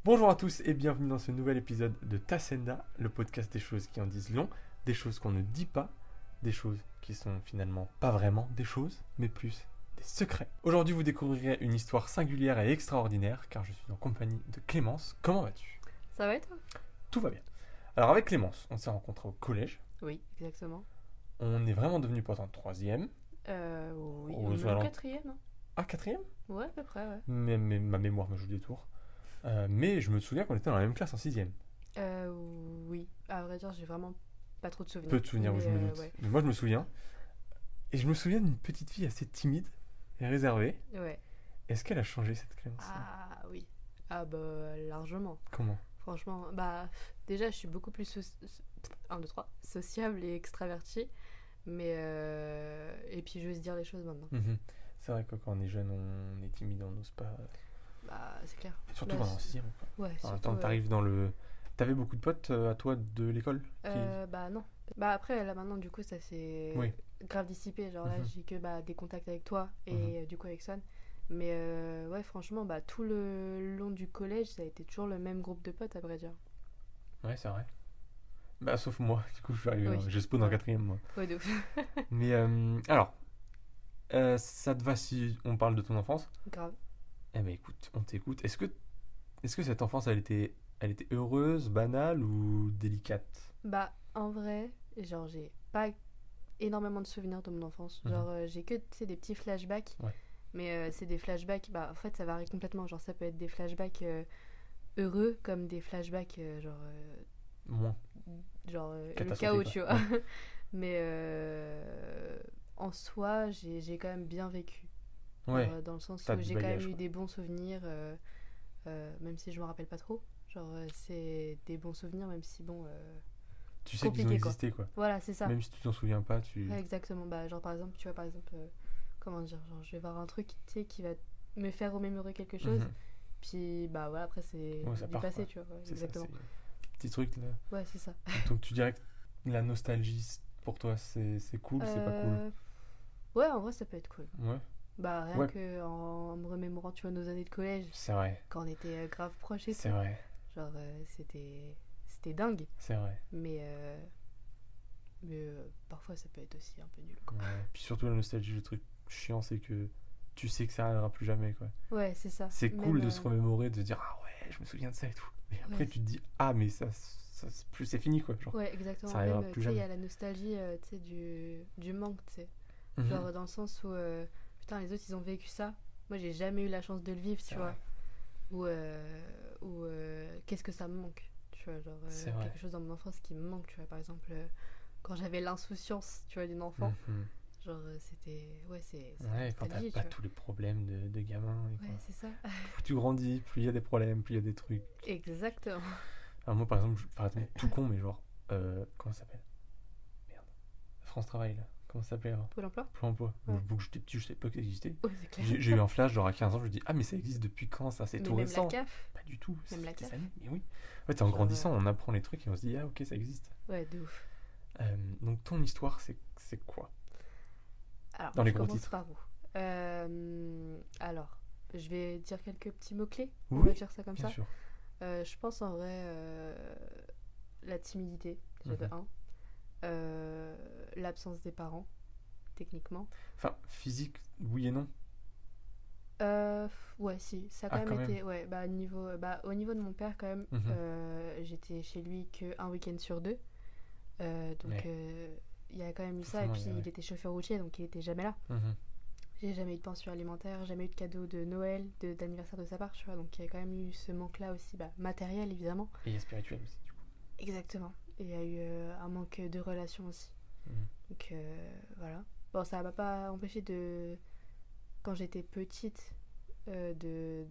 Bonjour à tous et bienvenue dans ce nouvel épisode de Tasenda, le podcast des choses qui en disent long, des choses qu'on ne dit pas, des choses qui sont finalement pas vraiment des choses, mais plus des secrets. Aujourd'hui, vous découvrirez une histoire singulière et extraordinaire, car je suis en compagnie de Clémence. Comment vas-tu ? Ça va et toi ? Tout va bien. Alors avec Clémence, on s'est rencontrés au collège. Oui, exactement. On est vraiment devenus potes en troisième. Oui, Aux même alent- quatrième. Hein. Ah, quatrième ? Ouais, à peu près, ouais. Mais ma mémoire me joue des tours. Mais je me souviens qu'on était dans la même classe en sixième. Oui, à vrai dire, j'ai vraiment pas trop de souvenirs. Peu de souvenirs, mais, je me doute. Ouais. Mais moi, je me souviens. Et je me souviens d'une petite fille assez timide et réservée. Ouais. Est-ce qu'elle a changé, cette Clémence ? Ah oui. Ah bah largement. Comment ? Franchement, bah déjà, je suis beaucoup plus 1, 2, 3, sociable et extravertie. Mais et puis je vais se dire les choses maintenant. C'est vrai que quand on est jeune, on est timide, on n'ose pas. Bah c'est clair. Surtout Bah, quand on est en sixième. Ouais, En même surtout. temps, t'arrives dans le. T'avais beaucoup de potes à toi de l'école Bah non. Bah après là maintenant du coup ça s'est Oui. grave dissipé. Genre là j'ai que des contacts avec toi et du coup avec Son. Mais ouais franchement bah tout le long du collège ça a été toujours le même groupe de potes à vrai dire. Ouais, c'est vrai. Bah, sauf moi, du coup, je suis arrivé. Oui. J'ai spawn en Ouais. quatrième, moi. Ouais de ouf. Mais alors, ça te va si on parle de ton enfance ? Grave. Eh ben écoute, on t'écoute. Est-ce que cette enfance, elle était heureuse, banale ou délicate ? Bah en vrai genre j'ai pas énormément de souvenirs de mon enfance. Genre j'ai que tu sais des petits flashbacks. Ouais. Mais c'est des flashbacks bah en fait ça varie complètement. Genre ça peut être des flashbacks heureux comme des flashbacks Moins. le Catastrophique, chaos, quoi. tu vois. Mais en soi, j'ai quand même bien vécu. Ouais. Genre, dans le sens T'as où du j'ai quand bagage, même eu quoi. des bons souvenirs, même si je me rappelle pas trop. Genre, c'est des bons souvenirs, même si bon. Tu sais qu'ils ont Compliqué, quoi. existé, quoi. Voilà, c'est ça. Même si tu t'en souviens pas, tu. Ouais, exactement. Bah, genre, par exemple, tu vois, par exemple, comment dire, genre, je vais voir un truc, tu sais, qui va me faire remémorer quelque chose. Mhm. Puis, bah voilà, après, c'est Ouais, ça du part, passé, quoi. tu vois. Ouais, C'est exactement. ça, c'est petit truc là. Ouais, c'est ça. Donc tu dirais que la nostalgie pour toi c'est cool, c'est pas cool. Ouais, en vrai, ça peut être cool. Ouais, Bah rien Ouais. que en me remémorant tu vois nos années de collège c'est vrai, quand on était grave proches et c'est tout. vrai, Genre c'était dingue c'est vrai. mais parfois ça peut être aussi un peu nul quoi. Ouais. Puis surtout la nostalgie, le truc chiant c'est que tu sais que ça arrivera plus jamais, quoi. Ouais, c'est ça. C'est cool Même, de se remémorer, de se dire ah ouais, je me souviens de ça et tout. Mais après Ouais. tu te dis ah mais ça c'est plus c'est fini, quoi. Genre. Ouais, exactement. Ça arrivera Même plus tu sais il y jamais. a la nostalgie tu sais du manque, tu sais. Mhm. Genre dans le sens où putain les autres ils ont vécu ça. Moi j'ai jamais eu la chance de le vivre, C'est tu vois. vrai. Ou qu'est-ce que ça me manque, tu vois, genre C'est vrai. quelque chose dans mon enfance qui me manque, tu vois, par exemple quand j'avais l'insouciance, tu vois, d'une enfant, Mhm. genre c'était ouais c'est Ouais, quand t'as nostalgie, pas tu vois. tous les problèmes de gamin. Et Ouais, quoi. c'est ça. Plus tu grandis, plus il y a des problèmes, plus il y a des trucs. Exactement. Alors moi par exemple, tout con, mais genre, comment ça s'appelle ? Merde. France Travail là. Comment ça s'appelait avant ? Pôle emploi. Pôle emploi. Ouais. Quand j'étais petit, je savais pas que ça existait. Ouais, c'est clair. J'ai eu un flash, genre à 15 ans, je me dis ah mais ça existe depuis quand ça ? C'est Mais tout même récent. la CAF. Pas du tout. Même la C'était CAF. ça, mais oui. En fait, en Genre, grandissant, on apprend les trucs et on se dit ah ok ça existe. Ouais, de ouf. Donc ton histoire c'est quoi ? Alors, Dans les je gros commence titres. par où alors, je vais dire quelques petits mots-clés. On Oui, va dire ça comme Bien ça. sûr. Je pense en vrai la timidité, déjà de Mhm. 1. L'absence des parents, techniquement. Enfin physique, oui et non. Ouais, si, ça a Ah, quand quand même même. été. Ouais, au niveau de mon père, quand même, Mhm. j'étais chez lui qu'un week-end sur 2. Donc, Ouais. il y a quand même eu ça. Et Forcément, puis, il y a- ouais. il était chauffeur routier, donc il était jamais là. Mhm. J'ai jamais eu de pension alimentaire, jamais eu de cadeau de Noël, d'anniversaire de sa part, tu vois. Donc, il y a quand même eu ce manque-là aussi, matériel, évidemment. Et il y a spirituel aussi du coup. Exactement. Et il y a eu un manque de relations aussi. Mhm. Donc, voilà. Bon, ça m'a pas empêché de. Quand j'étais petite, de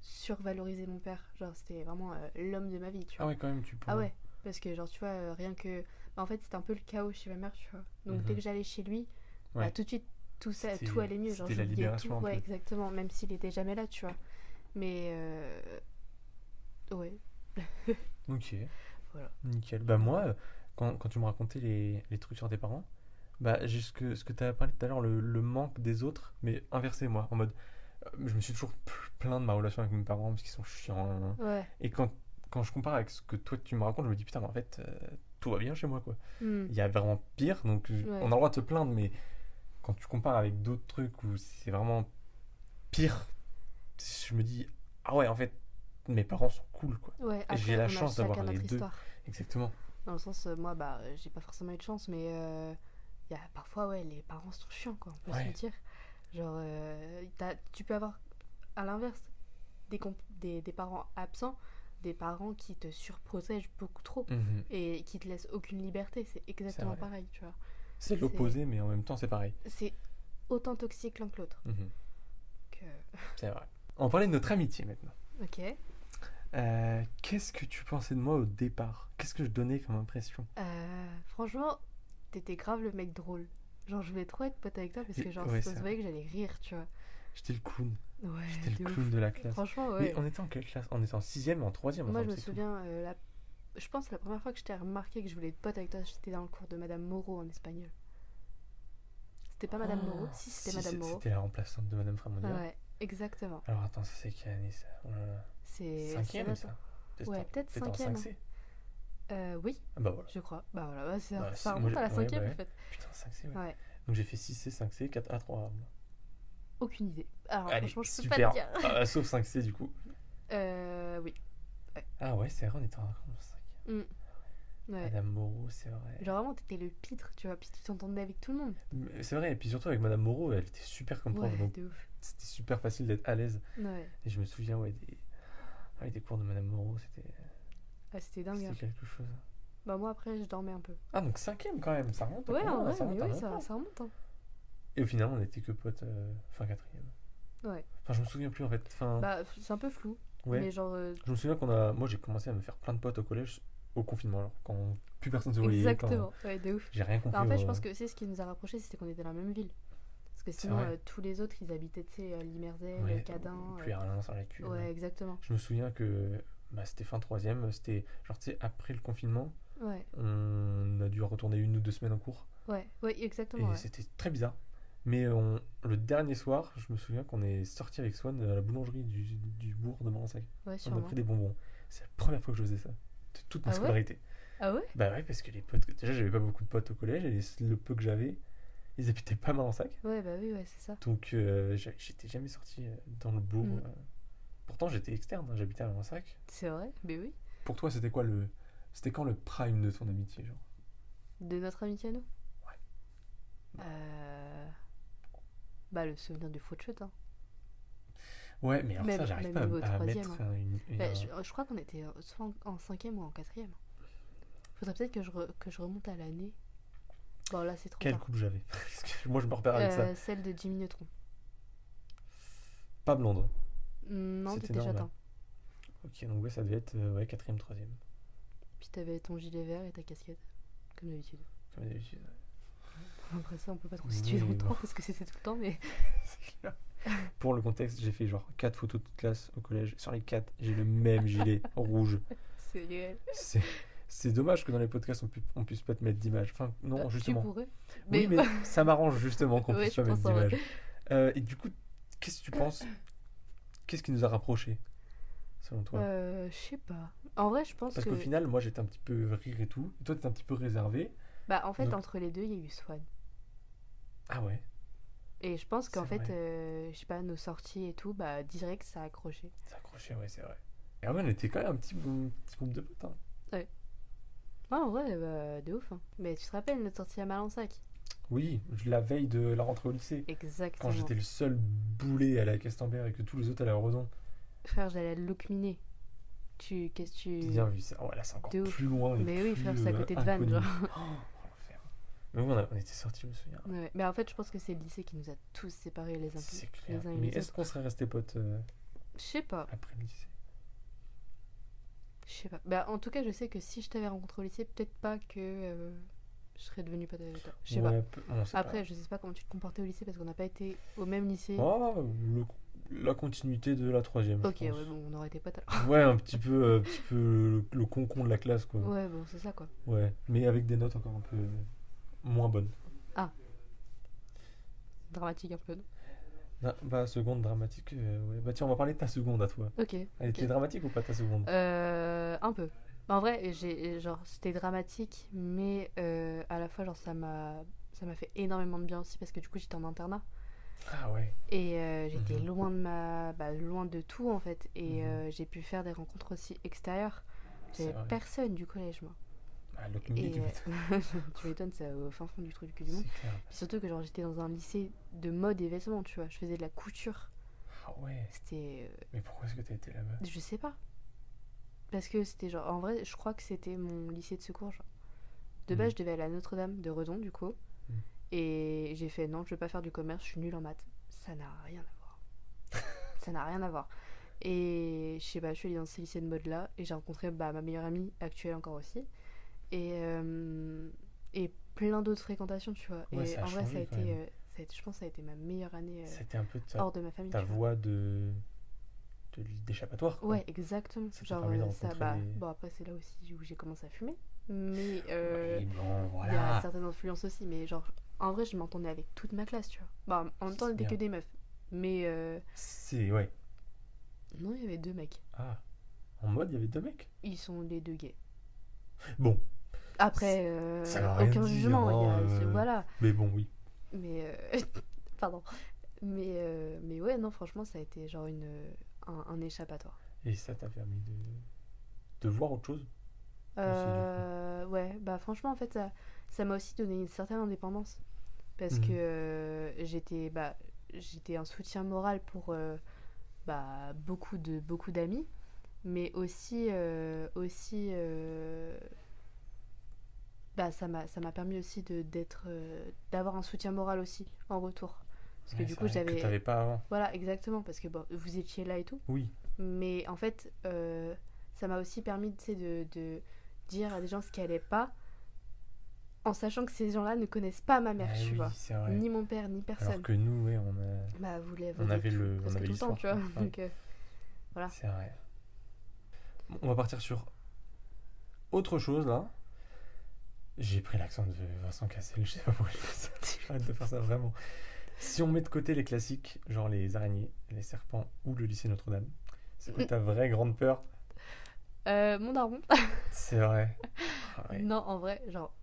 survaloriser mon père. Genre, c'était vraiment l'homme de ma vie, tu vois. Ah ouais quand même tu peux. Ah ouais, parce que, genre, tu vois, rien que. En fait, c'était un peu le chaos chez ma mère, tu vois. Donc, dès que j'allais chez lui, Ouais. tout de suite, tout ça, C'était- tout allait mieux. Genre, c'était la j'oubliais libération tout. un Ouais, peu. exactement. Même s'il était jamais là, tu vois. Mais. Ouais, Ok. voilà. Nickel. Bah moi, quand tu me racontais les trucs sur tes parents, bah j'ai ce que tu as parlé tout à l'heure, le manque des autres, mais inversé moi, en mode Je me suis toujours plaint de ma relation avec mes parents parce qu'ils sont chiants. Ouais. Et quand je compare avec ce que toi tu me racontes, je me dis putain, mais en fait, tout va bien chez moi, quoi. Hmm. Il y a vraiment pire, donc Ouais. on a le droit de se plaindre, mais quand tu compares avec d'autres trucs où c'est vraiment pire, je me dis, ah ouais, en fait, mes parents sont cool, quoi. Ouais, Et j'ai après, la on a chance d'avoir chacun les notre deux. histoire. Exactement. Dans le sens, moi, bah, j'ai pas forcément eu de chance, mais il y a parfois, ouais, les parents sont chiants, quoi, on peut se Ouais. le dire. Genre, tu peux avoir, à l'inverse, des parents absents, des parents qui te surprotègent beaucoup trop Mhm. et qui te laissent aucune liberté. C'est C'est exactement vrai. pareil, tu vois. C'est l'opposé, mais en même temps, c'est pareil. C'est autant toxique l'un que l'autre. Mhm. Que... C'est vrai. On va parler de notre amitié maintenant. Ok. Qu'est-ce que tu pensais de moi au départ? Qu'est-ce que je donnais comme impression? Franchement, t'étais grave le mec drôle. Genre, je voulais trop être pote avec toi parce que, genre, Ouais, ça c'est se voyait que j'allais rire, tu vois. J'étais le clown. Ouais, J'étais le de clown ouf. de la classe. Franchement, Mais ouais. on était en quelle classe? On était en 6ème et en 3ème Moi, ensemble, je me c'est tout. souviens, je pense la première fois que je t'ai remarqué que je voulais être pote avec toi, c'était dans le cours de Madame Moreau en espagnol. C'était pas Madame Moreau? Si, c'était Madame Moreau. C'était la remplaçante de Madame Framondia. Ouais, exactement. Alors attends, ça c'est quelle année ça? Oh là là. C'est 5ème ça? Ouais, peut-être T'étais en 5ème. 5C? Oui, Ah bah voilà. je crois. Bah voilà, bah, Bah, ça moi, remonte à la ouais, 5ème bah ouais. en fait. Putain, 5C, ouais. Ouais, Donc j'ai fait 6C, 5C, 4A, 3A. aucune idée. Alors Allez, franchement, je peux super. pas te dire. Sauf 5C du coup. Oui. Ah ouais, c'est vrai, on était en 5. Mm. Ouais. Madame Moreau, c'est vrai. Genre vraiment, t'étais le pitre, tu vois, puis tu t'entendais avec tout le monde. Mais c'est vrai, et puis surtout avec Madame Moreau, elle était super comme prof, Ouais, donc de ouf. c'était super facile d'être à l'aise. Ouais, Et je me souviens, ouais, des cours de Madame Moreau, c'était dingue. c'était Hein. quelque chose. Bah moi après, je dormais un peu. Ah, donc 5ème quand même, ça remonte. Ouais, en vrai, ça remonte mais à oui, longtemps. ça remonte. Hein. Et au final, on n'était que potes fin 4ème. Ouais. Enfin, je me souviens plus en fait. Enfin, Bah, c'est un peu flou. ouais. Mais genre. Je me souviens moi j'ai commencé à me faire plein de potes au collège au confinement, alors quand plus personne se voyait. Exactement, ouais, de ouf. J'ai rien compris. Bah, en fait, je pense que c'est ce qui nous a rapprochés, c'était qu'on était dans la même ville. Parce que sinon, vrai. tous les autres, ils habitaient, tu sais, Limerzelle, Ouais, Cadin. puis rien sur la cul. Ouais, exactement. Je me souviens que c'était fin 3ème, c'était genre tu sais, après le confinement, Ouais, on a dû retourner 1 ou 2 semaines en cours. ouais, exactement. Et Ouais. c'était très bizarre. Mais le dernier soir, je me souviens qu'on est sorti avec Swan à la boulangerie du bourg de Montsac. Ouais, On a sûrement. pris des bonbons. C'est la première fois que je faisais ça. De toute ma Ah ouais scolarité. Ah ouais Bah ouais, parce que les potes. Déjà, j'avais pas beaucoup de potes au collège. Et le peu que j'avais, ils habitaient pas mal en sac. Ouais, bah oui, ouais, c'est ça. Donc, j'étais jamais sorti dans le bourg. Mm. Pourtant, j'étais externe. Hein, j'habitais à Mansac. C'est vrai, mais oui. Pour toi, c'était quoi le. C'était quand le prime de ton amitié, genre? De notre amitié à nous Ouais. Bah, le souvenir du foot shoot, hein. Ouais, mais alors Même- ça, j'arrive même pas niveau à troisième, mettre hein. Bah, un- je crois qu'on était soit en 5ème ou en 4ème. Faudrait peut-être que je remonte à l'année. Bon, là, c'est trop Quelle tard. coupe j'avais? Parce que moi, je me repère avec ça. Celle de Jimmy Neutron. Pas blonde. Non, C'était t'étais normal. châtain. Ok, donc ouais, ça devait être 4ème, 3ème. Puis t'avais ton gilet vert et ta casquette, comme d'habitude. Comme d'habitude. Après ça, on peut pas trop Oui, situer dans le bon. temps parce que c'était tout le temps, mais. C'est clair. Pour le contexte, j'ai fait genre 4 photos de toute classe au collège. Sur les 4, j'ai le même gilet rouge. C'est réel. C'est dommage que dans les podcasts, on puisse pas te mettre d'image. Enfin, non, justement. Tu pourrais. Oui, mais ça m'arrange justement qu'on Ouais, puisse je pas mettre pense en vrai. d'image. Et du coup, qu'est-ce que tu penses? Qu'est-ce qui nous a rapprochés, selon toi? Je sais pas. En vrai, je pense Parce que. qu'au final, moi j'étais un petit peu rire et tout. Et toi, t'étais un petit peu réservé. Bah, en fait, Donc- entre les deux, il y a eu Swan. Ah ouais, Et je pense qu'en C'est fait, vrai. je sais pas, nos sorties et tout, bah, direct, ça a accroché. ça accrochait, ouais, c'est vrai. Et ah ouais, on était quand même un petit groupe de potes. Hein. Ouais, en vrai, bah, de ouf. Hein. Mais tu te rappelles notre sortie à Malensac? Oui, la veille de la rentrée au lycée. Exactement. Quand j'étais le seul boulet à la Castemberg et que tous les autres allaient à Redon. Frère, j'allais à Locminé. Qu'est-ce que tu. Bien vu ça. Ouais, là, c'est encore De ouf. plus loin. et Mais oui, plus, frère, c'est à côté de Vannes, inconnu. genre. Oh, l'enfer. Mais oui, on était sortis, je me souviens. Ouais. Mais en fait, je pense que c'est le lycée qui nous a tous séparés les uns, C'est clair. les uns et Mais les est-ce autres. qu'on serait restés potes Je sais pas. après le lycée? Je sais pas. Bah, en tout cas, je sais que si je t'avais rencontré au lycée, peut-être pas que je serais devenue pote avec toi. Je sais pas. Ouais, on sait Après, pas. je sais pas comment tu te comportais au lycée parce qu'on n'a pas été au même lycée. Oh, la continuité de la 3ème. Ok, je ouais, pense. bon, on aurait été potes alors. Ouais, un petit peu le concon de la classe, quoi. Ouais, bon, c'est ça quoi. Ouais, mais avec des notes encore un peu moins bonnes. Dramatique un peu. Non Bah, seconde dramatique, ouais. Bah, tiens, on va parler de ta seconde à toi. Ok. Elle était dramatique ou pas ta seconde? Un peu. Bah, en vrai, genre, c'était dramatique, mais à la fois, genre, ça m'a fait énormément de bien aussi parce que du coup, j'étais en internat Ah ouais. et j'étais Mhm. loin de tout en fait. Et Mhm. j'ai pu faire des rencontres aussi extérieures. C'est J'avais vrai. personne du collège, moi. Ah, l'autre midi, Et tu m'étonnes. tu m'étonnes, c'est au fin fond du truc du monde. C'est clair. Puis surtout que genre, j'étais dans un lycée de mode et vêtements, tu vois. Je faisais de la couture. Ah ouais. C'était. Mais pourquoi est-ce que t'as été là-bas? Je sais pas. Parce que c'était genre. En vrai, je crois que c'était mon lycée de secours. Genre. De base, Mhm. je devais aller à Notre-Dame de Redon, du coup. Mhm. Et j'ai fait non, je veux pas faire du commerce, je suis nulle en maths. Ça n'a rien à voir. Ça n'a rien à voir. Et je sais pas, je suis allée dans ce lycée de mode là et j'ai rencontré ma meilleure amie, actuelle encore aussi. Et plein d'autres fréquentations, tu vois. Ouais, Et ça a en vrai, changé quand même. je pense que ça a été ma meilleure année C'était un peu hors de ma famille, ta tu vois. voie d'échappatoire, quoi. Ouais, exactement. Ça t'a Genre, permis de ça, rencontrer des... bon, après, c'est là aussi où j'ai commencé à fumer. Mais Oui, bon, il y a voilà. certaines influences aussi. Mais genre, en vrai, je m'entendais avec toute ma classe, tu vois. Bah, en même temps, on C'est n'était que bien. des meufs. Mais C'est... Ouais. non, il y avait deux mecs. Ah. En mode, il y avait deux mecs. Ils sont les deux gays. Bon, Après, ça va rien aucun dire, jugement. hein, Voilà. mais bon, oui. Mais pardon. Mais ouais, non, franchement, ça a été genre un échappatoire. Et ça t'a permis de voir autre chose aussi, du coup. Ouais, bah franchement, en fait, ça m'a aussi donné une certaine indépendance. Parce que Mhm. j'étais un soutien moral pour beaucoup d'amis. Mais ça m'a permis aussi d'avoir un soutien moral aussi en retour. Parce que Ouais, du c'est coup, vrai que t'avais pas avant. voilà, exactement, parce que bon, vous étiez là et tout. Oui. Mais en fait, ça m'a aussi permis, tu sais, de dire à des gens ce qui allait pas, en sachant que ces gens-là ne connaissent pas ma mère, tu Oui, vois. c'est vrai. Ni mon père, ni personne. Alors que nous, ouais, Bah, vous les on voyez avait presque tout le temps, l'histoire, tu vois. quoi. Ouais, Donc, voilà. c'est vrai. Bon, on va partir sur autre chose, là. J'ai pris l'accent de Vincent Cassel, je sais pas pourquoi je fais ça. Arrête de faire ça, vraiment. Si on met de côté les classiques, genre les araignées, les serpents ou le lycée Notre-Dame, c'est quoi ta vraie grande peur? Mon daron. C'est vrai. Ah ouais. Non, en vrai, genre,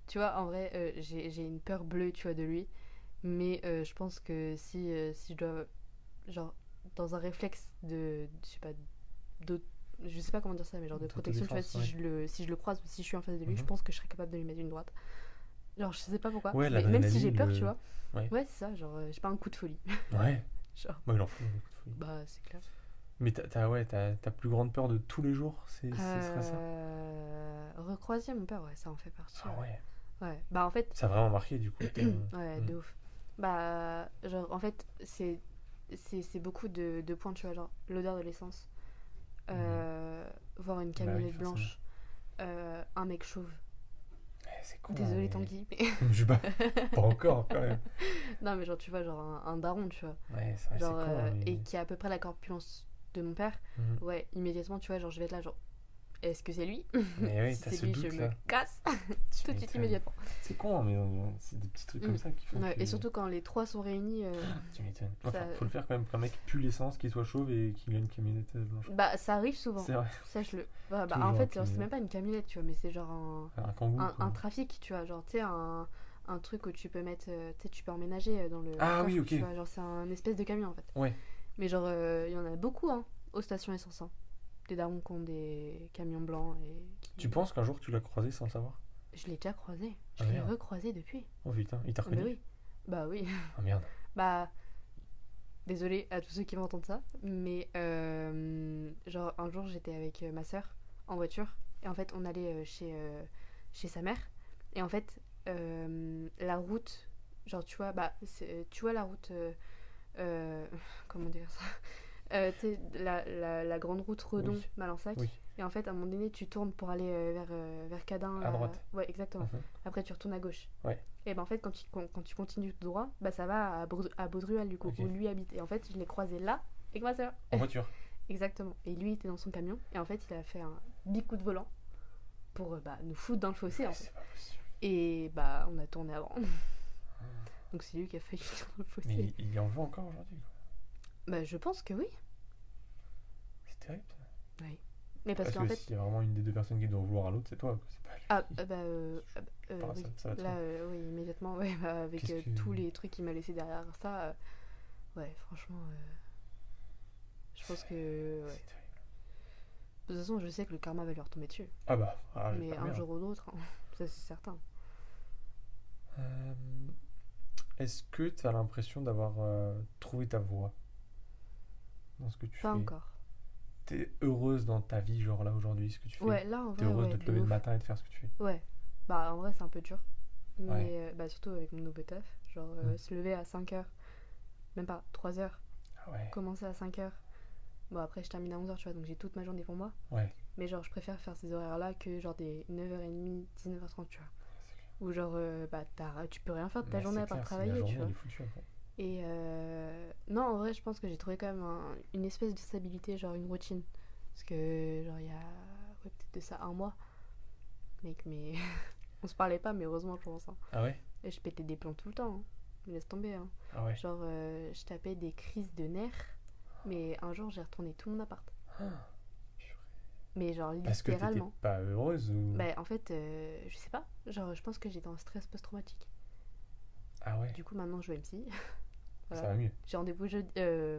tu vois, en vrai, j'ai une peur bleue, tu vois, de lui. Mais je pense que si je dois, genre, dans un réflexe je sais pas, d'auto- je sais pas comment dire ça, mais genre de protection, tu vois, D'autodéfense, si je le croise ou si je suis en face de lui, je Mhm. pense que je serais capable de lui mettre une droite. Genre, je sais pas pourquoi. Ouais, Mais même si j'ai l'adrénaline, peur, tu vois. Ouais. Ouais, c'est ça, genre, j'ai pas un coup de folie. Ouais. Genre, Moi, il en faut un coup de folie. bah, c'est clair. Mais ta plus grande peur de tous les jours, ce serait ça? Recroiser mon père, ouais, ça en fait partie. Ah ouais. Ouais. Bah, en fait, Ça a vraiment marqué, du coup. ouais, de ouf. Bah, genre, en fait, c'est beaucoup de points, tu vois, genre, l'odeur de l'essence, voir une Bah oui, camionnette forcément. blanche, un mec chauve. C'est con, Désolée, mais... Tanguy, mais. Je sais pas encore, quand même. Non, mais genre, tu vois, genre, un daron, tu vois. Ouais, c'est vrai, c'est Genre, con, mais... et qui a à peu près la corpulence de mon père. Mhm. Ouais, immédiatement, tu vois, genre, je vais être là, genre, est-ce que c'est lui? Mais oui, Si t'as c'est ce lui, je doute, me là. casse Tu tout de suite, m'étonnes. immédiatement. C'est con, hein, mais c'est des petits trucs comme ça qui font Ouais, que... et surtout quand les trois sont réunis, Tu m'étonnes. ça- Enfin, faut le faire quand même qu'un mec pue l'essence, qu'il soit chauve et qu'il ait une camionnette blanche. bah, ça arrive souvent. C'est vrai. Sache-le. Bah, Tous les en jours, fait, un c'est camion. même pas une camionnette, tu vois, mais c'est genre Un kangou, quoi. un trafic, tu vois. Genre, tu sais, un truc où tu peux mettre. Tu sais, tu peux emménager dans le. Ah coffre, oui, ok. Tu vois, genre, c'est un espèce de camion en fait. Ouais. Mais genre, il y en a beaucoup, hein, aux stations essence. Hein. Des darons qui ont des camions blancs et qui. Tu penses qu'un jour tu l'as croisé sans le savoir? Je l'ai déjà croisé. Je Ah, l'ai merde. recroisé depuis. Oh putain, il t'a Ah, bah reconnu? oui. Bah oui. Ah merde. Bah. Désolée à tous ceux qui vont entendre ça, mais genre un jour j'étais avec ma soeur en voiture et en fait on allait chez sa mère et en fait la route, genre tu vois, tu vois la route, comment dire ça, tu sais, la grande route Redon Oui. Malensac. Oui. Et en fait à un moment donné tu tournes pour aller vers Cadin. À droite. Ouais, exactement. Mhm. Après tu retournes à gauche. Ouais. Et ben en fait quand tu continues tout droit, bah ça va à Baudrual du coup, Ok. où lui habite. Et en fait je l'ai croisé là avec ma soeur. En voiture. Exactement. Et lui était dans son camion et en fait il a fait un big coup de volant pour nous foutre dans le fossé en fait. C'est pas possible. Et bah on a tourné avant. Donc c'est lui qui a failli finir dans le Mais fossé. il y en veut encore aujourd'hui, quoi. Bah, je pense que oui. C'est terrible, ça. Oui. Mais parce Parce qu'en que fait. s'il y a vraiment une des deux personnes qui doit vouloir à l'autre, c'est toi, quoi. C'est pas lui. Ah, Par oui. ça va trop. Là, oui, immédiatement, ouais, bah, avec Qu'est-ce que- tous les trucs qu'il m'a laissé derrière ça, ouais, franchement, je pense que, ouais. C'est terrible. De toute façon, je sais que le karma va lui retomber dessus. Ah bah, Mais un jour ou l'autre, hein, ça c'est certain. Est-ce que tu as l'impression d'avoir trouvé ta voie dans ce que tu Pas fais? encore. T'es heureuse dans ta vie, genre là aujourd'hui, ce que tu fais? Ouais, là en T'es vrai, heureuse ouais, de te de lever le ouf. matin et de faire ce que tu fais? Ouais. Bah, en vrai, c'est un peu dur. Mais Ouais. bah, surtout avec mon nouveau taf. Genre, se lever à 5h, même pas 3h, Ah ouais. commencer à 5h. Bon, après, je termine à 11h, tu vois, donc j'ai toute ma journée pour moi. Ouais. Mais genre, je préfère faire ces horaires-là que genre des 9h30, 19h30, tu vois. C'est clair. Ou genre, bah, tu peux rien faire de ta Mais journée c'est à part clair, travailler, la tu journée, vois. elle est foutue après. Et non, en vrai, je pense que j'ai trouvé quand même une espèce de stabilité, genre une routine. Parce que, genre, il y a ouais, peut-être de ça un mois, mec, mais on se parlait pas, mais heureusement, je pense. Hein. Ah ouais? Et je pétais des plombs tout le temps. Hein. Mais laisse tomber. Hein. Ah ouais. Genre, je tapais des crises de nerfs, mais un jour, j'ai retourné tout mon appart. Ah, Mais genre, parce que t'étais littéralement. pas heureuse ou... Bah, en fait, je sais pas. Genre, je pense que j'étais en stress post-traumatique. Ah ouais. Du coup, maintenant, je vais MC. Ça va mieux. J'ai rendez-vous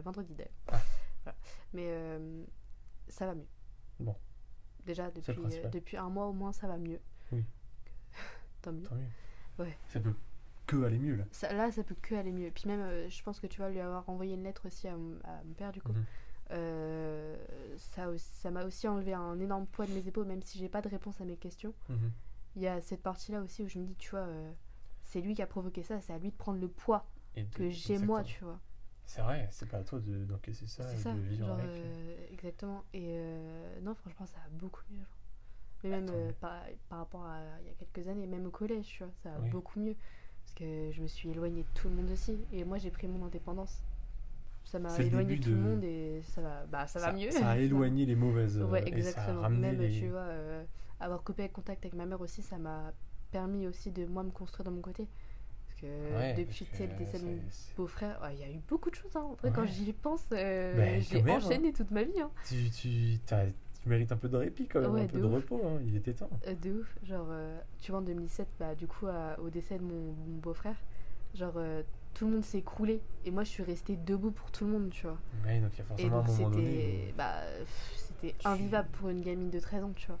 vendredi d'ailleurs. Ah. Voilà. Mais ça va mieux. Bon. Déjà, C'est le principal. depuis un mois au moins, ça va mieux. Oui. Tant mieux. Tant mieux. Ouais. Ça peut que aller mieux là. Là, ça peut que aller mieux. Puis même, je pense que tu vas lui avoir envoyé une lettre aussi à mon père, du coup. Mhm. Ça m'a aussi enlevé un énorme poids de mes épaules, même si j'ai pas de réponse à mes questions. Mhm. Il y a cette partie-là aussi où je me dis, tu vois, c'est lui qui a provoqué ça, c'est à lui de prendre le poids Et que j'ai moi, exactement. tu vois. C'est vrai, c'est pas à toi d'encaisser ça C'est et ça, de vivre genre, avec. exactement. Et non, franchement, ça va beaucoup mieux. Genre. Mais même Attends, mais- par rapport à il y a quelques années, même au collège, tu vois, ça va Oui. beaucoup mieux. Parce que je me suis éloignée de tout le monde aussi. Et moi, j'ai pris mon indépendance. Ça m'a C'est le éloignée de début tout le de- monde et ça va mieux. Ça a éloigné les mauvaises. Ouais, Et ça a exactement. ramené Même, les... tu vois, avoir coupé contact avec ma mère aussi, ça m'a permis aussi de moi me construire de mon côté. Parce que Ouais, depuis parce tu sais, le que décès de mon c'est- beau-frère, ouais, il y a eu beaucoup de choses. Hein. En vrai, quand Ouais. j'y pense, Ben, j'ai quand même, enchaîné toute ma vie. Hein. Tu mérites un peu de répit quand même, Ouais, un peu de de ouf. repos, hein. Il était temps. De ouf. Genre, tu vois, en 2017, bah, du coup, au décès de mon beau-frère, genre, tout le monde s'est écroulé. Et moi, je suis restée debout pour tout le monde, tu vois. Ouais, donc il y a Et forcément un donc, moment donné. c'était c'était invivable pour une gamine de 13 ans, tu vois.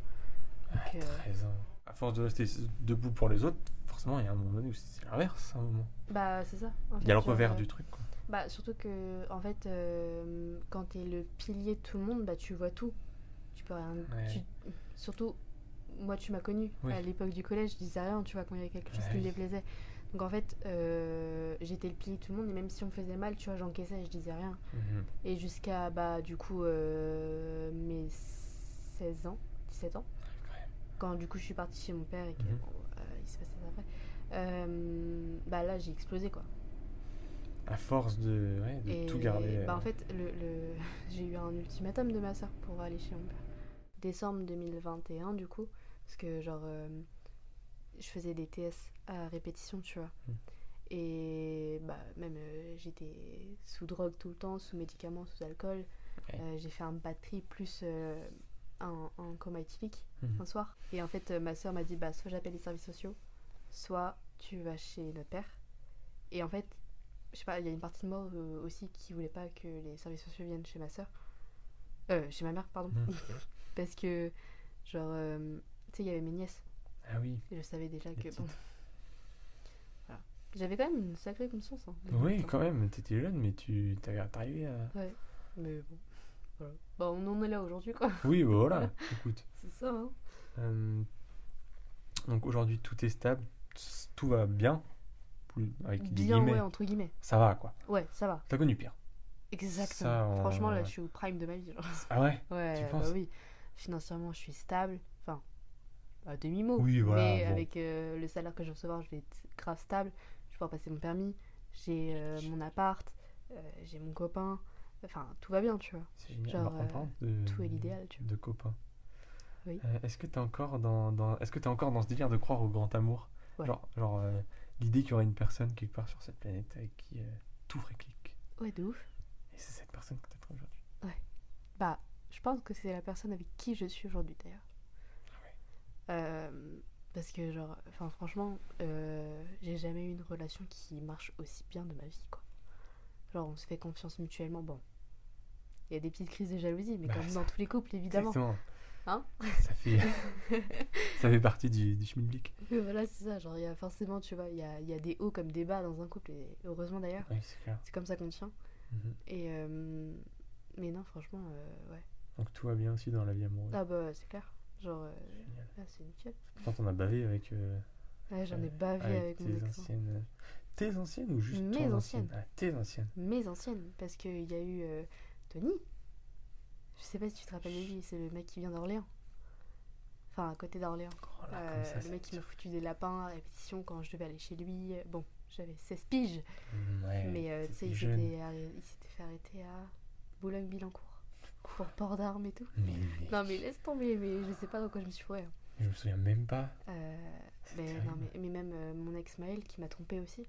Ah, Donc, 13 ans. À force de rester debout pour les autres, forcément, il y a un moment donné où c'est l'inverse, un moment. bah, c'est ça. En Il y fait, a le genre, revers du truc, quoi. Bah, surtout que, en fait, quand t'es le pilier de tout le monde, bah, tu vois tout. Tu peux rien. Ouais. Surtout, moi, tu m'as connue. Oui. À l'époque du collège, je disais rien, tu vois, quand il y avait quelque chose qui Ouais. me déplaisait. Donc, en fait, j'étais le pilier de tout le monde, et même si on me faisait mal, tu vois, j'encaissais et je disais rien. Mhm. Et jusqu'à, bah, du coup, mes 16 ans, 17 ans, quand du coup je suis partie chez mon père et que Mhm. bon, il s'est passé ça après, bah là j'ai explosé quoi. À force de Et tout garder. bah en fait j'ai eu un ultimatum de ma soeur pour aller chez mon père. Décembre 2021 du coup, parce que genre je faisais des TS à répétition, tu vois. Et bah même j'étais sous drogue tout le temps, sous médicaments, sous alcool. Ouais. J'ai fait un batterie plus un coma éthylique Mhm. un soir. Et en fait, ma soeur m'a dit bah, soit j'appelle les services sociaux, soit tu vas chez notre père. Et en fait, je sais pas, il y a une partie de moi aussi qui voulait pas que les services sociaux viennent chez ma soeur. Chez ma mère, pardon. Mhm. Parce que, genre, tu sais, il y avait mes nièces. Ah oui. Et je savais déjà Les que. petites. Bon, voilà. J'avais quand même une sacrée conscience. Hein, Oui, quand même, t'étais jeune, mais t'arrivais à. Ouais, mais bon. Voilà. Bah, on en est là aujourd'hui, quoi. Oui, bah voilà, écoute. C'est ça, hein. Donc aujourd'hui, tout est stable, tout va bien. Avec des Bien, guillemets. ouais, entre guillemets. Ça va, quoi. Ouais, ça va. T'as connu pire. Exactement. Ça, Franchement, là, je suis au prime de ma vie. Genre. Ah ouais? Ouais, Tu bah penses? oui. Financièrement, je suis stable. Enfin, à demi-mot. Oui, voilà, Mais bon. avec le salaire que je vais recevoir, je vais être grave stable. Je vais pouvoir passer mon permis. J'ai mon appart. J'ai mon copain. Enfin, tout va bien, tu vois. C'est génial. Genre, Par contre, de, tout est l'idéal, tu vois. de copains. Oui. Est-ce que t'es encore dans ce délire de croire au grand amour? Ouais. Genre l'idée qu'il y aurait une personne quelque part sur cette planète avec qui tout ferait clic. Ouais, de ouf. Et c'est cette personne que t'attends aujourd'hui. Bah, je pense que c'est la personne avec qui je suis aujourd'hui d'ailleurs. Parce que genre, enfin franchement, j'ai jamais eu une relation qui marche aussi bien de ma vie, quoi. Genre on se fait confiance mutuellement, bon. Il y a des petites crises de jalousie, mais Bah, comme ça- dans tous les couples, évidemment. Exactement. Hein Ça fait, ça fait partie du schmilblick. Oui, voilà, c'est ça. Genre, il y a forcément, tu vois, il y a des hauts comme des bas dans un couple, et heureusement d'ailleurs. Oui, c'est clair. C'est comme ça qu'on tient. Mhm. Et mais non, franchement, ouais. Donc tout va bien aussi dans la vie amoureuse. Ah bah, c'est clair. Genre, Génial. là, c'est nickel. Quand on a bavé avec, Ouais, j'en ai bavé avec mon tes ex. anciennes... Tes anciennes ou juste Mes ton anciennes. ancienne? Ah, tes anciennes. Mes anciennes, parce qu'il y a eu Tony. Je sais pas si tu te rappelles de lui, c'est le mec qui vient d'Orléans. Enfin, à côté d'Orléans. Oh là, comme ça, Le ça mec me qui m'a tire. foutu des lapins à répétition quand je devais aller chez lui. Bon, j'avais 16 piges. Ouais, Mais tu sais, t'étais il jeune. s'était fait arrêter à Boulogne-Billancourt. Pour port d'armes et tout. Mais Non, mais laisse tomber, mais je sais pas dans quoi je me suis fourrée. je me souviens même pas. C'est Mais, terrible. non, mais même mon ex Maël qui m'a trompée aussi.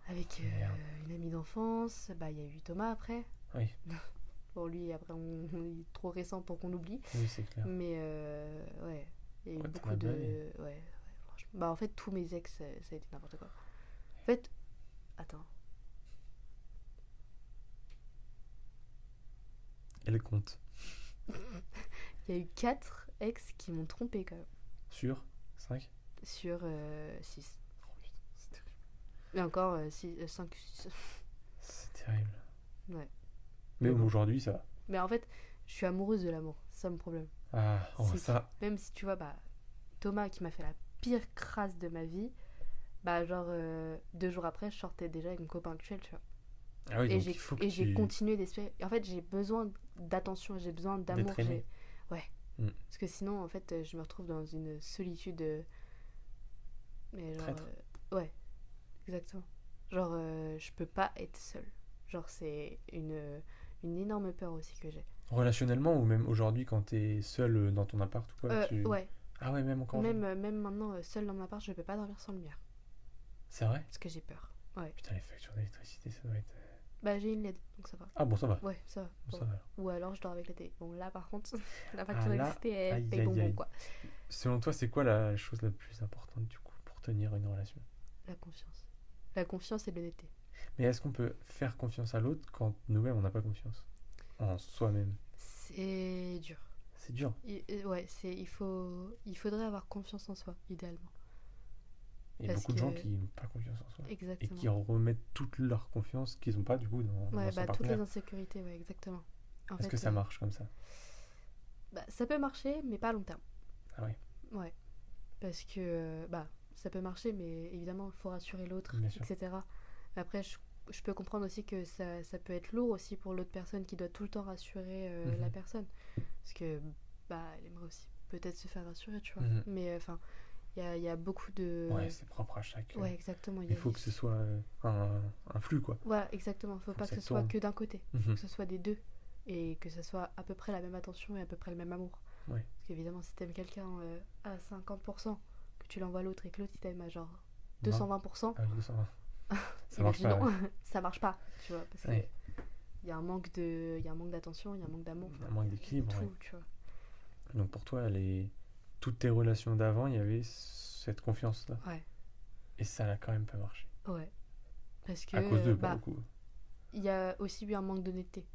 Avec Merde. une amie d'enfance. Bah, il y a eu Thomas après. Oui, Bon, lui, après, il est trop récent pour qu'on l'oublie. oui, c'est clair. Mais ouais, il y a eu Ouais, t'en beaucoup as de. bavé. Ouais, franchement. Bah, en fait, tous mes ex, ça a été n'importe quoi. En fait, attends. Elle compte. Il y a eu 4 ex qui m'ont trompé quand même. Sur 5. Sur 6. Oh putain, c'est terrible. Et encore 5, 6. C'est terrible. Ouais. Mais Mais bon. aujourd'hui, ça va. Mais en fait, je suis amoureuse de l'amour. C'est ça mon problème. Ah, oh, C'est ça. Même si tu vois, bah, Thomas qui m'a fait la pire crasse de ma vie, bah, genre 2 jours après, je sortais déjà avec mon copain actuel, tu vois. Ah oui, Et donc j'ai il faut que j'ai tu... continué d'espérer. En fait, j'ai besoin d'attention, j'ai besoin d'amour. D'être aimé. Ouais. Mm. Parce que sinon, en fait, je me retrouve dans une solitude. Mais genre. Traître. Ouais, exactement. Genre, je peux pas être seule. Genre, c'est une énorme peur aussi que j'ai. Relationnellement ou même aujourd'hui quand t'es seul dans ton appart ou quoi tu... Ouais, Ah ouais, même encore. même maintenant, seule dans mon appart, je peux pas dormir sans lumière. C'est vrai? Parce que j'ai peur. Ouais. Putain, les factures d'électricité, ça doit être... Bah, j'ai une LED, donc ça va. Ah bon, ça va. Ouais, ça va. Bon, Bon. ça va. Ou alors, je dors avec la télé. Bon, là, par contre, la Ah, facture là, d'électricité, elle aïe, paye aïe, bonbon, aïe. quoi. Selon toi, c'est quoi la chose la plus importante du coup pour tenir une relation? La confiance. La confiance et l'honnêteté. Mais est-ce qu'on peut faire confiance à l'autre quand nous-mêmes on n'a pas confiance en soi-même? C'est dur. C'est dur. Ouais, il faudrait avoir confiance en soi, idéalement. Il y a Parce beaucoup de gens que- qui n'ont pas confiance en soi. Et Exactement. qui remettent toute leur confiance qu'ils n'ont pas du coup dans Ouais, son bah, toutes partenaire. les insécurités, ouais, exactement. En Est-ce fait, que ça marche comme ça? bah, ça peut marcher, mais pas à long terme. Ah ouais, Ouais. Parce que, bah, ça peut marcher, mais évidemment, il faut rassurer l'autre, bien sûr. etc. Après, je peux comprendre aussi que ça peut être lourd aussi pour l'autre personne qui doit tout le temps rassurer Mhm. la personne. Parce que, bah, elle aimerait aussi peut-être se faire rassurer, tu vois. Mhm. Mais, enfin, il y a beaucoup de... Ouais, c'est propre à chaque. Ouais, exactement. Il faut que ce soit un flux quoi. Voilà, exactement. Faut Faut pas que que ça ce soit tourne. que d'un côté. Mhm. Faut que ce soit des deux. Et que ce soit à peu près la même attention et à peu près le même amour. Ouais. Parce qu'évidemment, si t'aimes quelqu'un à 50%, que tu l'envoies à l'autre et que l'autre il t'aime à genre 220%, Ah oui, 220. Ça marche pas. imaginons, Ouais. ça marche pas, tu vois. Parce Ouais. qu'il y a un manque d'attention, il y a un manque d'amour. Un manque d'équilibre, Tout, ouais. tu vois. Donc pour toi, toutes tes relations d'avant, il y avait cette confiance-là. Ouais, Et ça n'a quand même pas marché. ouais. Parce que, À cause d'eux, pour bah, le coup. il y a aussi eu un manque d'honnêteté.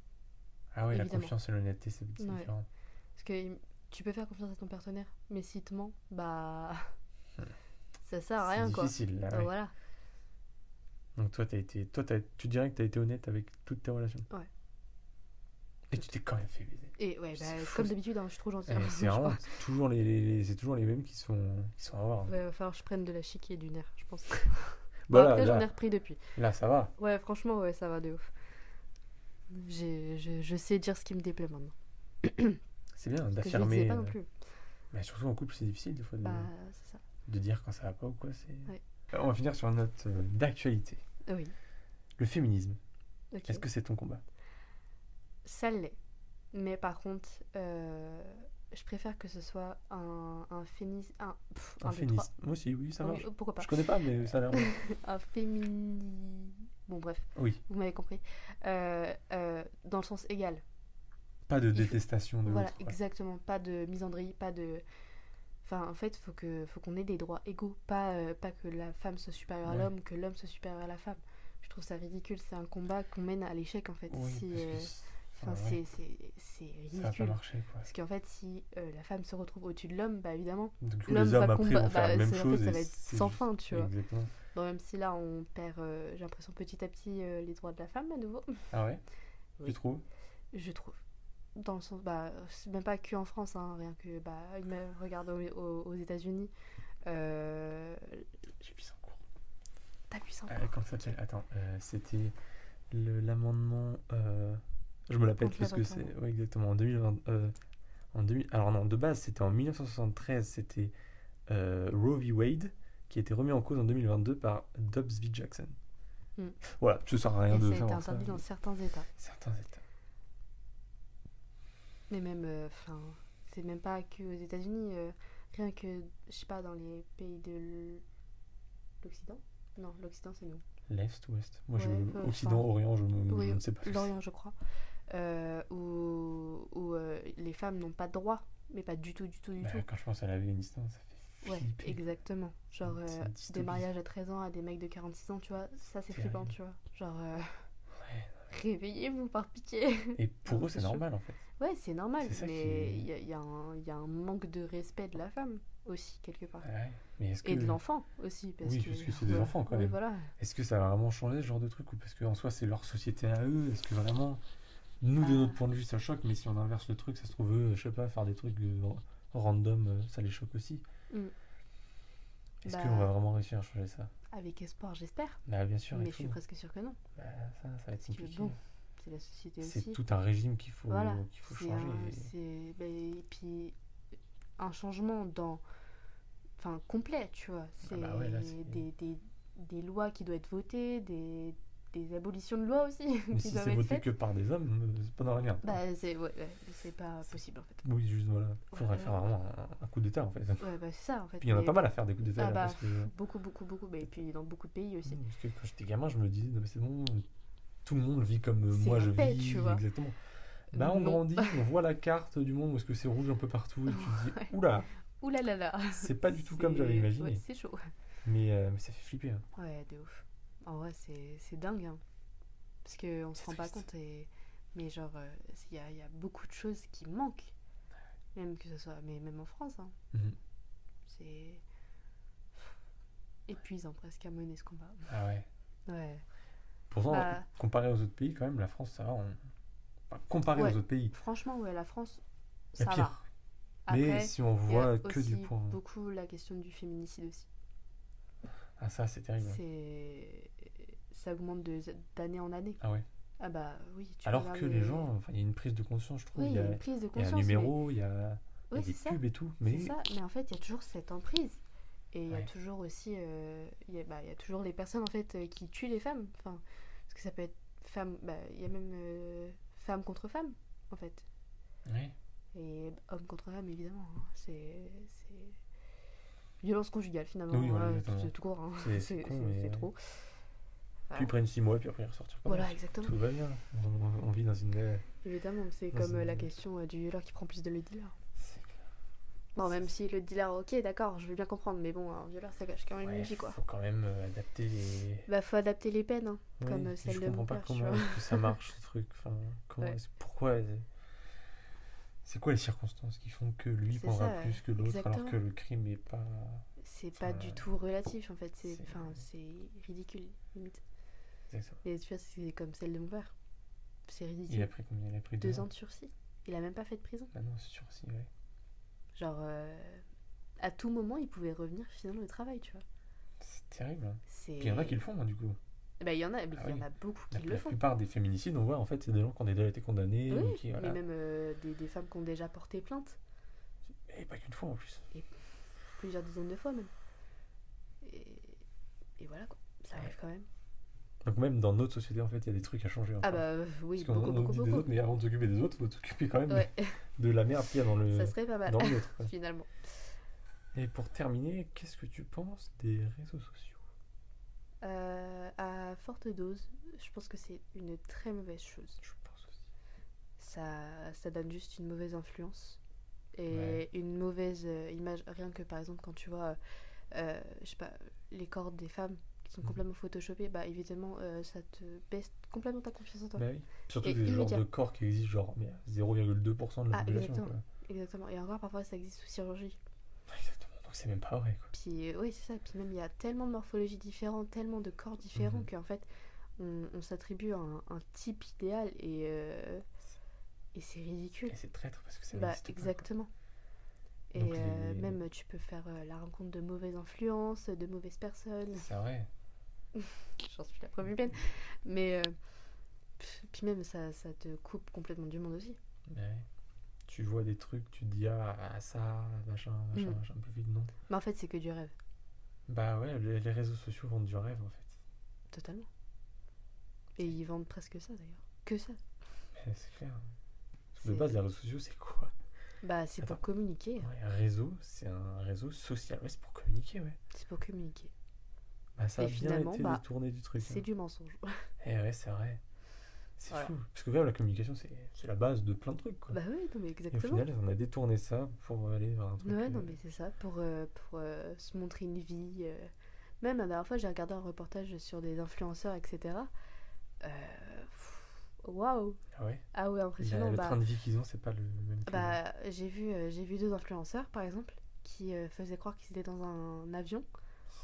Ah ouais, la évidemment. confiance et l'honnêteté, c'est Ouais. différent. Parce que tu peux faire confiance à ton partenaire, mais s'il te ment, bah. ça sert à rien, C'est quoi. difficile, là, Donc ouais. voilà. Donc toi, tu dirais que tu as été honnête avec toutes tes relations. Ouais. Et tu t'es quand même fait baiser. Et ouais, bah, C'est fou, comme ça. d'habitude, hein, je suis trop gentille. Et c'est vraiment toujours c'est toujours les mêmes qui sont à voir. Ouais, va falloir que je prenne de la chiqui et du nerf, je pense. Bah En là, tout cas, j'en ai là, repris depuis. là, ça va. Ouais, franchement, ouais, ça va de ouf. Je sais dire ce qui me déplaît maintenant. C'est bien Que je ne d'affirmer. disais pas non plus. Mais surtout en couple, c'est difficile des fois Bah, c'est ça. de dire quand ça va pas ou quoi. Ouais. On va finir sur une note d'actualité. Oui, Le féminisme. ok. Est-ce que c'est ton combat? Ça l'est. Mais par contre, je préfère que ce soit un féminisme. Un Un deux, trois. féministe. Moi aussi, oui, ça Oui, marche. pourquoi pas. Je connais pas, mais ça a l'air bien. Un fémini. Bon, bref, Oui, vous m'avez compris. Dans le sens égal. pas de Il faut- détestation de Voilà, l'autre. Ouais. exactement. Pas de misandrie, pas de. Enfin, en fait, faut qu'on ait des droits égaux. Pas que la femme soit supérieure à Ouais. l'homme, que l'homme soit supérieur à la femme. Je trouve ça ridicule. C'est un combat qu'on mène à l'échec, en fait. Oui, Si, parce que enfin, ouais, c'est ça va pas ridicule. marcher, quoi. Parce qu'en fait, si la femme se retrouve au-dessus de l'homme, bah évidemment, Du coup, l'homme les hommes va après combattre. vont faire la même En chose fait, ça et va être c'est sans juste- fin, tu vois. Exactement. Bon, même si là, on perd, j'ai l'impression, petit à petit, les droits de la femme à nouveau. Ah ouais? Oui. Tu trouves? Je trouve. Dans le sens, bah, c'est même pas que en France, hein, rien que, bah, regarde aux États-Unis. J'ai vu ça en cours. T'as vu ça Comment ça s'appelle? Attends, c'était l'amendement. Je me la pète Contre parce que l'avortement. c'est. Ouais, exactement. En 2020. Alors non, de base, c'était en 1973, c'était Roe v. Wade qui a été remis en cause en 2022 par Dobbs v. Jackson. Mm. Voilà, ça sert à rien Et de ça a été savoir ça. interdit dans certains États. Certains États. Mais même, enfin, c'est même pas que aux États-Unis, rien que, je sais pas, dans les pays de l'Occident. Non, l'Occident, c'est nous. L'Est, Ouest. Moi, Ouais, Occident, enfin, Orient, je Oui, ne sais pas. l'Orient, je crois. Où les femmes n'ont pas de droit, mais pas du tout, du tout, du Bah, tout. quand je pense à l'Afghanistan, ça fait Ouais, flipper. exactement. Genre, C'est une des dystopie. mariages à 13 ans à des mecs de 46 ans, tu vois, ça c'est Terrible. flippant, tu vois. Genre, Ouais. réveillez-vous par pitié. Et pour Non, eux, c'est c'est chaud. normal en fait. Ouais, c'est normal, C'est ça mais qui- il y a un manque de respect de la femme aussi, quelque part. Ouais. Mais est-ce que. Et de l'enfant aussi, parce Oui, que... parce que c'est des ouais, enfants, quand oui, même. voilà. Est-ce que ça va vraiment changer ce genre de truc ou parce qu'en soi c'est leur société à eux? Est-ce que vraiment, nous de Ah. notre point de vue ça choque, mais si on inverse le truc, ça se trouve eux, je sais pas, faire des trucs random, ça les choque aussi. Mm. Est-ce Bah, qu'on va vraiment réussir à changer ça? Avec espoir, j'espère. Bah bien sûr, Mais il je suis faut. presque sûre que non. Bah, ça va être Parce que compliqué. bon, c'est la société C'est aussi. tout un régime qu'il faut, Voilà. changer. Et puis, un changement enfin, complet, tu vois. C'est bah ouais, là, c'est- des lois qui doivent être votées, des abolitions de lois aussi Mais qui si doivent c'est être voté faites. que par des hommes, c'est pas dans la merde. Bah, c'est pas possible en fait. Oui, juste voilà. Faudrait Ouais. faire vraiment un coup d'état en fait. Ouais, bah c'est ça en fait. Puis il y en a Mais- pas mal à faire des coups d'état Ah là, bah, parce que. beaucoup, beaucoup, beaucoup. Et puis dans beaucoup de pays aussi. Parce que quand j'étais gamin, je me disais, non, mais c'est bon, tout le monde vit comme C'est moi la je paix, vis. tu vois. Exactement. Bah, on Non. grandit, on voit la carte du monde où est-ce que c'est rouge un peu partout, et tu te dis, Ouais. oula, Ouh là là là. c'est pas du tout comme j'avais C'est- imaginé. Ouais, c'est chaud. Mais ça fait flipper. Hein. Ouais, de ouf. En vrai, c'est dingue. Hein. Parce qu'on se C'est rend pas triste. compte. Mais genre, il y a beaucoup de choses qui manquent. Même que ce soit. Mais même en France. Hein. Mhm. C'est épuisant presque à mener ce combat. Ah ouais. Ouais. Pourtant, Bah- comparé aux autres pays, quand même, la France, ça va. Enfin, comparé Ouais. aux autres pays, Franchement, ouais, la France, c'est ça pire. va. Après, Mais si on il y a voit que aussi du point. beaucoup la question du féminicide aussi. Ah, ça, c'est terrible. Ça augmente d'année en année. Ah ouais. Ah bah oui. Tu Alors regardes que les gens, enfin, il y a une prise de conscience, je trouve. Oui, il il y y a, a une prise de il y a conscience. un numéro, il y a Oui, des c'est ça. pubs et tout. Mais C'est ça, mais en fait, il y a toujours cette emprise. Et il y a Ouais. toujours aussi. Il y a toujours les personnes en fait qui tuent les femmes. Enfin, parce que ça peut être femme. Bah, il y a même femme contre femme, en fait. ouais. Et homme contre femme, évidemment. Hein. C'est. Violence conjugale, finalement. Oui, voilà, Ouais, exactement. c'est tout court. Hein. C'est con, mais- c'est trop. Puis ils prennent 6 mois, puis après ils ressortent. Voilà, exactement. Tout va bien. On vit dans une. Évidemment, c'est Dans comme une- la question du violeur qui prend plus de le dealer. C'est clair. Bon, même si le dealer, ok, d'accord, je veux bien comprendre, mais bon, un violeur, ça gâche quand même une Ouais, vie, quoi. faut quand même adapter les. Bah, faut adapter les peines, hein, Ouais, comme mais celle je de comprends mon pas père, tu comment vois. est-ce que ça marche ce truc. Enfin, comment Ouais. pourquoi c'est quoi les circonstances qui font que lui C'est prendra ça, plus que l'autre alors exactement. que le crime est pas. C'est pas Enfin, du tout relatif, en fait, c'est- c'est ridicule, limite. Exactement. Et tu vois, c'est comme celle de mon père. C'est ridicule. Il a pris combien? Il a pris 2 ans de sursis. Il a même pas fait de prison. Ah non, c'est sûr aussi, ouais. Genre, à tout moment, il pouvait revenir finalement au travail, tu vois. C'est terrible. Hein. C'est... Puis il y en a qui le font, hein, du coup. Bah, il y en a, mais Ah il y en oui. a beaucoup La, qui le la font. plupart des féminicides, on voit, en fait, c'est des gens qui ont déjà été condamnés. Oui, ou qui, voilà. mais même des femmes qui ont déjà porté plainte. Et pas qu'une fois en plus. Plusieurs dizaines de fois même. Et voilà quoi, ça arrive quand même. Donc même dans notre société, en fait, il y a des trucs à changer Ah encore. bah oui, Parce qu'on beaucoup, on beaucoup, dit des beaucoup. autres, mais avant de s'occuper des autres, faut t'occuper quand même Ouais, de la merde qu'il y a ça serait pas mal, dans le nôtre, quoi. finalement. Et pour terminer, qu'est-ce que tu penses des réseaux sociaux? À forte dose, je pense que c'est une très mauvaise chose. Je pense aussi. Ça donne juste une mauvaise influence et Ouais. une mauvaise image. Rien que par exemple quand tu vois, je sais pas, les corps des femmes qui sont Mhm. complètement photoshopés, bah évidemment ça te baisse complètement ta confiance en toi. Bah oui. Surtout Et des genres immédiat. de corps qui existent, genre mais 0,2% de la Ah population, exactement, quoi. exactement. Et encore parfois ça existe sous chirurgie. Exactement. Donc c'est même pas vrai, quoi. Puis oui c'est ça. Puis même il y a tellement de morphologies différentes, tellement de corps différents Mhm. qu'en fait on s'attribue un type idéal et c'est ridicule. Et c'est traître parce que ça Bah n'existe pas, quoi. exactement. Et Donc les. même tu peux faire la rencontre de mauvaises influences, de mauvaises personnes. C'est vrai. J'en suis la preuve humaine. Mais puis même ça te coupe complètement du monde aussi. Bah ouais. Tu vois des trucs, tu te dis ça, machin, machin, Mm. machin, plus vite, non. Mais en fait c'est que du rêve, Bah ouais, les réseaux sociaux vendent du rêve en fait. totalement. Et ils vendent presque ça d'ailleurs. Que ça. Mais c'est clair. Parce que de C'est- base, les réseaux sociaux, c'est quoi? Bah c'est pour Attends. communiquer. Ouais, un réseau, c'est un réseau social. Ouais, c'est pour communiquer, ouais. C'est pour communiquer. Bah ça Et a bien finalement, été bah, détourné du truc. C'est Hein. du mensonge. Eh ouais, c'est vrai. C'est Voilà. fou. Parce que même la communication, c'est la base de plein de trucs, quoi. Bah oui, non mais Et au exactement. final, on a détourné ça pour aller vers un truc. Ouais, non mais c'est ça, pour se montrer une vie. Même la dernière fois, j'ai regardé un reportage sur des influenceurs, etc. Waouh! Ah ouais. Ah ouais, impressionnant. Le Bah, train de vie qu'ils ont, c'est pas le même que. bah j'ai vu deux influenceurs, par exemple, qui faisaient croire qu'ils étaient dans un avion,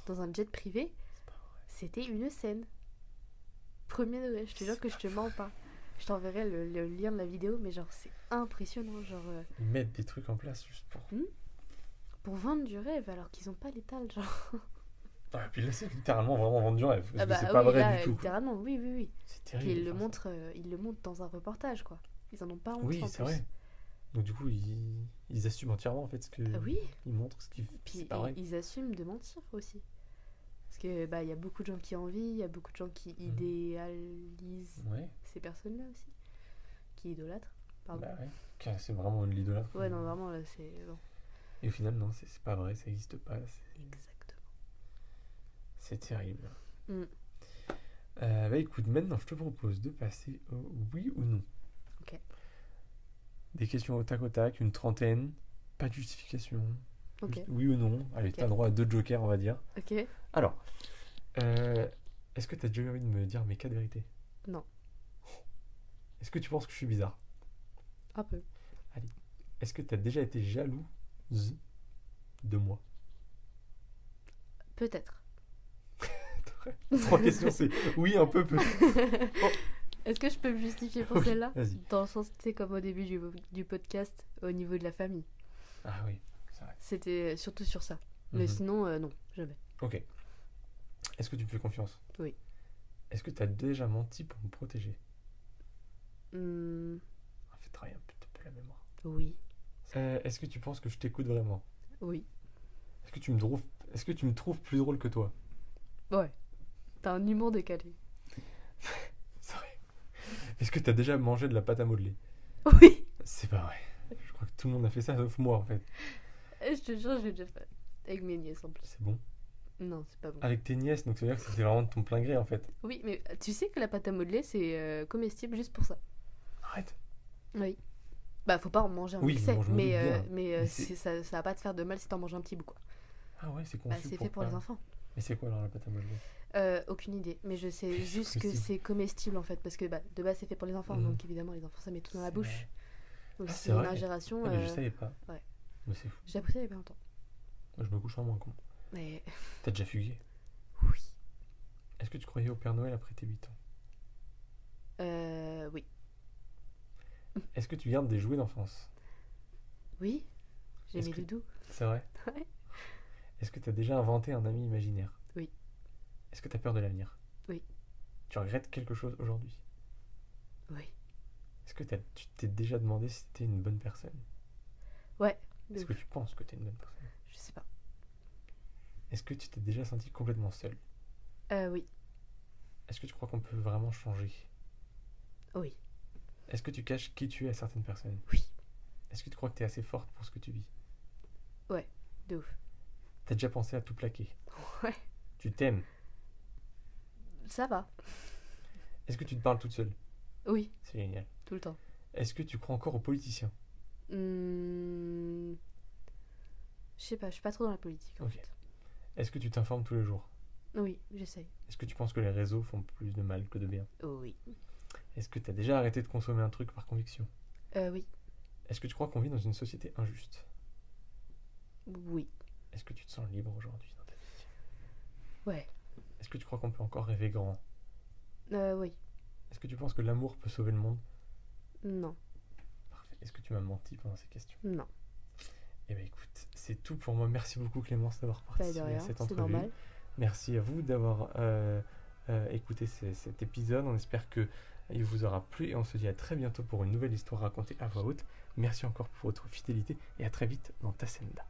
dans un jet privé. C'est pas vrai. C'était une scène. Premier degré, je te jure que je te mens pas. Je t'enverrai le lien de la vidéo, mais genre, c'est impressionnant. Genre, Ils mettent des trucs en place juste pour. pour vendre du rêve, alors qu'ils ont pas l'étal, genre. Ah, et puis là, c'est littéralement vraiment vendre du rêve. Parce Ah que bah c'est pas oui, vrai là, du tout. littéralement, oui, oui, oui. C'est Puis terrible. de faire ça. ils le montrent dans un reportage, quoi. Ils en ont pas honte, Oui, en c'est plus. vrai. Donc du coup, ils assument entièrement en fait ce que Ah oui. ils montrent, ce qui Puis c'est pas vrai. ils assument de mentir aussi. Parce que bah il y a beaucoup de gens qui envient, il y a beaucoup de gens qui Mhm. idéalisent Ouais. ces personnes-là aussi, qui idolâtrent. Pardon. Bah ouais. C'est vraiment de l'idolâtre. Ouais, non, vraiment là, c'est bon. Et au final, non, c'est pas vrai, ça existe pas. Exactement. C'est terrible. Mm. Bah écoute, maintenant je te propose de passer au oui ou non. Ok. Des questions au tac, une trentaine, pas de justification. Ok. Juste oui ou non. Allez, Ok. t'as droit à 2 jokers, on va dire. Ok. Alors, est-ce que t'as déjà eu envie de me dire mes 4 vérités? Non. Est-ce que tu penses que je suis bizarre? Un peu. Est-ce que t'as déjà été jalouse de moi? Peut-être. 3 questions, c'est oui, un peu, peu. Est-ce que je peux me justifier pour Oui, celle-là? vas-y. Dans le sens, tu sais, comme au début du podcast, au niveau de la famille. Ah oui, c'est vrai. C'était surtout sur ça. Mais Mhm. sinon, non, jamais. Ok. Est-ce que tu me fais confiance? Oui. Est-ce que t'as déjà menti pour me protéger? Hmm, Fais travailler un petit peu la mémoire. oui. Est-ce que tu penses que je t'écoute vraiment? Oui. Est-ce que tu me trouves plus drôle que toi? Ouais. T'as un humour décalé. C'est vrai. Est-ce que t'as déjà mangé de la pâte à modeler? Oui. C'est pas vrai. Je crois que tout le monde a fait ça sauf moi en fait. Je te jure, je l'ai déjà fait. Avec mes nièces en plus. C'est bon. Non, c'est pas bon. Avec tes nièces, donc ça veut dire que c'était vraiment de ton plein gré en fait. Oui, mais tu sais que la pâte à modeler, c'est comestible juste pour ça. Arrête. Oui. Bah, faut pas en manger un Oui, excès. moi, je me doute bien. Mais Mais c'est- ça va pas te faire de mal si t'en manges un petit bout, quoi. Ah ouais, c'est Bah, conçu c'est fait pour pas- les enfants. Mais c'est quoi alors la pâte à modeler? Aucune idée. Mais je sais C'est juste que comestible. c'est comestible en fait. Parce que bah, de base, c'est fait pour les enfants. Mhm. Donc évidemment, les enfants, ça met tout dans la C'est bouche. vrai. Donc Ah, c'est c'est une vrai. ingération. Ah, mais je savais pas. ouais. Mais c'est fou. J'ai appris ça il y a pas longtemps. Moi, je me couche en moins con. Mais T'as déjà fugué? oui. Est-ce que tu croyais au Père Noël après tes 8 ans? Oui. Est-ce que tu gardes des jouets d'enfance? Oui. J'ai Est-ce mes que- doudous. C'est vrai? Ouais. Est-ce que t'as déjà inventé un ami imaginaire? Oui. Est-ce que t'as peur de l'avenir? Oui. Tu regrettes quelque chose aujourd'hui? Oui. Est-ce que tu t'es déjà demandé si t'étais une bonne personne? Ouais. de Est-ce ouf. que tu penses que t'es une bonne personne? Je sais pas. Est-ce que tu t'es déjà senti complètement seul? Oui. Est-ce que tu crois qu'on peut vraiment changer? Oui. Est-ce que tu caches qui tu es à certaines personnes? Oui. Est-ce que tu crois que tu es assez forte pour ce que tu vis? De ouf. T'as déjà pensé à tout plaquer? Ouais. Tu t'aimes? Ça va. Est-ce que tu te parles toute seule? Oui, C'est génial. tout le temps. Est-ce que tu crois encore aux politiciens? Je sais pas, je suis pas trop dans la politique en Ok. fait. Est-ce que tu t'informes tous les jours? Oui, j'essaye. Est-ce que tu penses que les réseaux font plus de mal que de bien? Oui. Est-ce que tu as déjà arrêté de consommer un truc par conviction? Oui. Est-ce que tu crois qu'on vit dans une société injuste? Oui. Est-ce que tu te sens libre aujourd'hui dans ta vie? Ouais. Est-ce que tu crois qu'on peut encore rêver grand? Oui. Est-ce que tu penses que l'amour peut sauver le monde? Non. Parfait. Est-ce que tu m'as menti pendant ces questions? Non. Eh bien écoute, c'est tout pour moi. Merci beaucoup Clémence d'avoir Pas de participé rien, à cette c'est entrevue. normal. Merci à vous d'avoir écouté cet épisode. On espère que il vous aura plu et on se dit à très bientôt pour une nouvelle histoire racontée à voix haute. Merci encore pour votre fidélité et à très vite dans Tasenda.